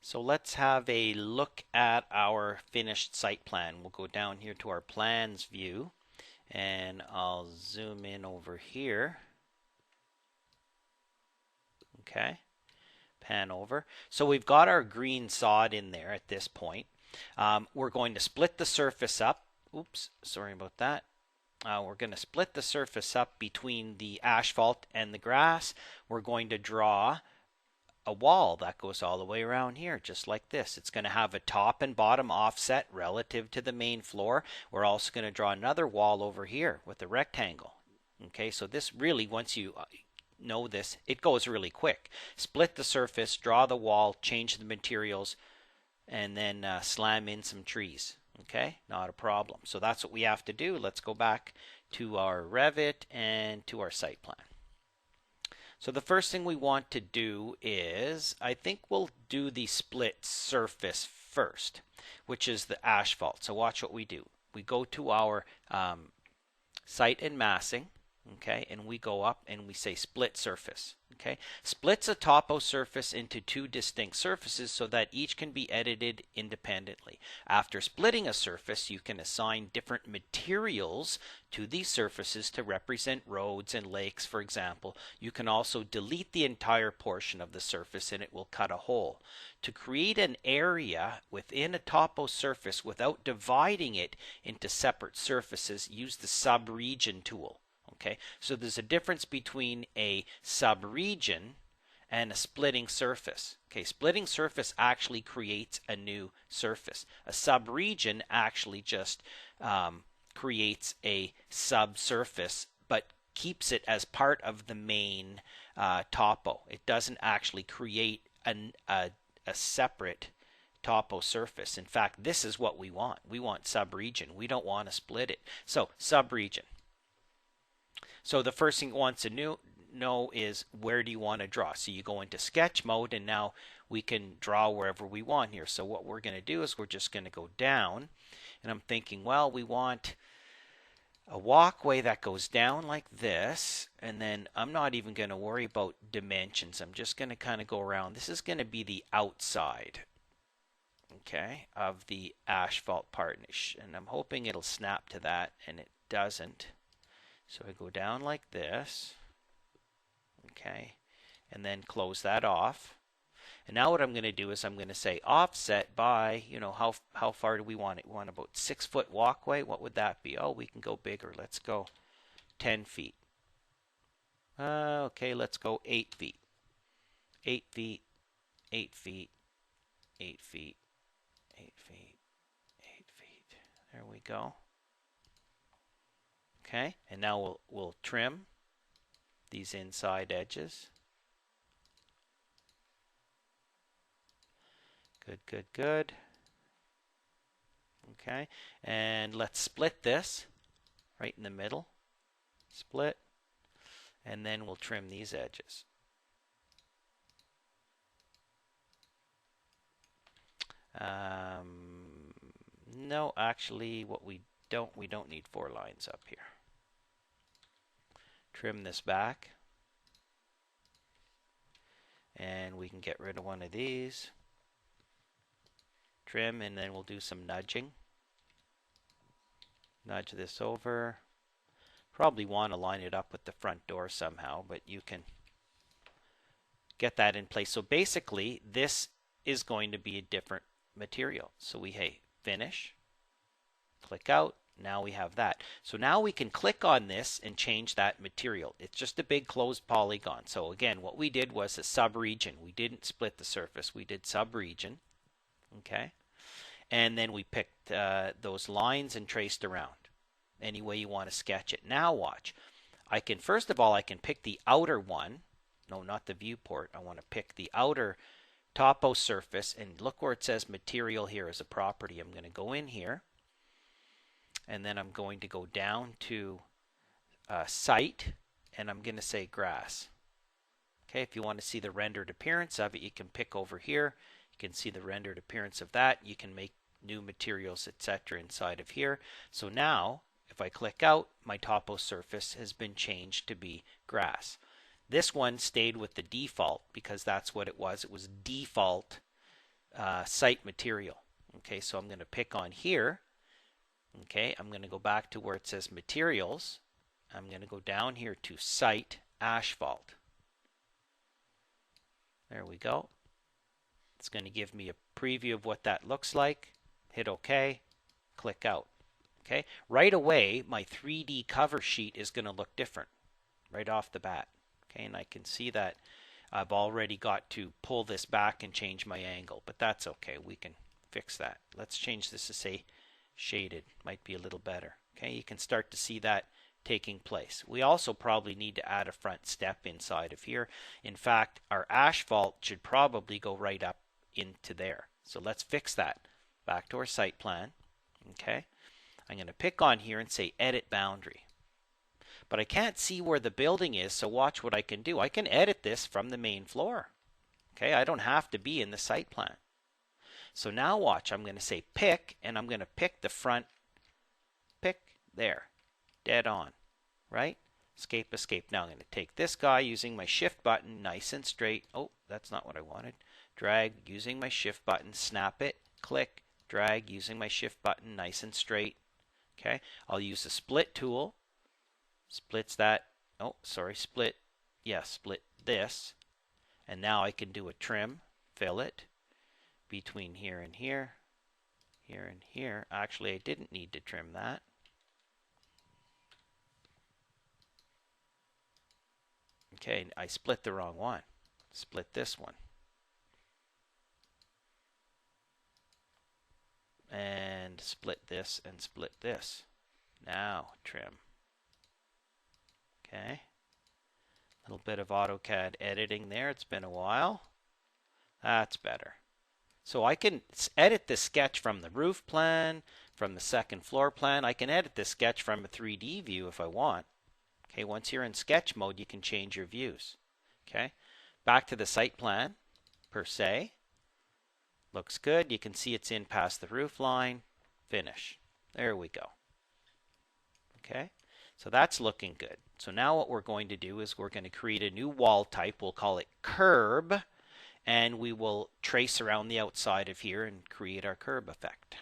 So let's have a look at our finished site plan. We'll go down here to our plans view and I'll zoom in over here. Okay, pan over. So we've got our green sod in there at this point. We're going to split the surface up. Oops, sorry about that. We're going to split the surface up between the asphalt and the grass. We're going to draw a wall that goes all the way around here, just like this. It's going to have a top and bottom offset relative to the main floor. We're also going to draw another wall over here with a rectangle. Okay, so this really, once you know this, it goes really quick. Split the surface, draw the wall, change the materials, and then slam in some trees. Okay, not a problem. So that's what we have to do. Let's go back to our Revit and to our site plan. So the first thing we want to do is, I think we'll do the split surface first, which is the asphalt. So watch what we do. We go to our site and massing, okay, and we go up and we say split surface. Okay, splits a topo surface into two distinct surfaces so that each can be edited independently. After splitting a surface, you can assign different materials to these surfaces to represent roads and lakes, for example. You can also delete the entire portion of the surface and it will cut a hole. To create an area within a topo surface without dividing it into separate surfaces, use the Subregion tool. Okay, so there's a difference between a subregion and a splitting surface. Okay, splitting surface actually creates a new surface. A subregion actually just creates a subsurface, but keeps it as part of the main topo. It doesn't actually create a separate topo surface. In fact, this is what we want. We want subregion. We don't want to split it. So subregion. So the first thing it wants to know is, where do you want to draw? So you go into sketch mode and now we can draw wherever we want here. So what we're going to do is we're just going to go down, and I'm thinking, well, we want a walkway that goes down like this, and then I'm not even going to worry about dimensions. I'm just going to kind of go around. This is going to be the outside, okay, of the asphalt part, and I'm hoping it'll snap to that, and it doesn't. So I go down like this, okay, and then close that off. And now what I'm going to do is I'm going to say offset by, how far do we want it? We want about 6-foot walkway. What would that be? Oh, we can go bigger. Let's go 10 feet. Okay, let's go 8 feet. 8 feet, 8 feet, 8 feet, 8 feet, 8 feet. There we go. Okay, and now we'll trim these inside edges. Good, good, good. Okay, and let's split this right in the middle. Split, and then we'll trim these edges. No, actually, we don't need 4 lines up here. Trim this back, and we can get rid of one of these. Trim, and then we'll do some nudging. Nudge this over. Probably want to line it up with the front door somehow, but you can get that in place. So basically, this is going to be a different material. So we finish, click out. Now we have that. So now we can click on this and change that material. It's just a big closed polygon. So again, what we did was a subregion. We didn't split the surface. We did subregion. Okay. And then we picked those lines and traced around any way you want to sketch it. Now watch. First of all, I can pick the outer one. No, not the viewport. I want to pick the outer topo surface, and look where it says material here as a property. I'm going to go in here, and then I'm going to go down to site, and I'm going to say grass. Okay, if you want to see the rendered appearance of it, you can pick over here. You can see the rendered appearance of that. You can make new materials, etc. inside of here. So now, if I click out, my topo surface has been changed to be grass. This one stayed with the default because that's what it was. It was default site material. Okay, so I'm going to pick on here. Okay, I'm going to go back to where it says materials. I'm going to go down here to site asphalt. There we go. It's going to give me a preview of what that looks like. Hit OK, click out. Okay, right away my 3D cover sheet is going to look different right off the bat. Okay, and I can see that I've already got to pull this back and change my angle, but that's okay. We can fix that. Let's change this to say shaded. Might be a little better. Okay, you can start to see that taking place. We also probably need to add a front step inside of here. In fact, our asphalt should probably go right up into there. So let's fix that. Back to our site plan. Okay, I'm going to pick on here and say edit boundary. But I can't see where the building is, so watch what I can do. I can edit this from the main floor. Okay, I don't have to be in the site plan. So now watch, I'm going to say pick, and I'm going to pick the front, pick there, dead on, right? Escape, escape. Now I'm going to take this guy using my shift button, nice and straight. Oh, that's not what I wanted. Drag using my shift button, snap it, click, drag using my shift button, nice and straight. Okay, I'll use the split tool. Splits that, oh sorry, split this, and now I can do a trim, fillet between here and here, here and here. Actually, I didn't need to trim that. Okay, I split the wrong one. Split this one. And split this and split this. Now trim. Okay, a little bit of AutoCAD editing there. It's been a while. That's better. So I can edit this sketch from the roof plan, from the second floor plan. I can edit this sketch from a 3D view if I want. Okay, once you're in sketch mode, you can change your views. Okay, back to the site plan per se. Looks good. You can see it's in past the roof line. Finish. There we go. Okay, so that's looking good. So now what we're going to do is we're going to create a new wall type. We'll call it curb, and we will trace around the outside of here and create our curb effect.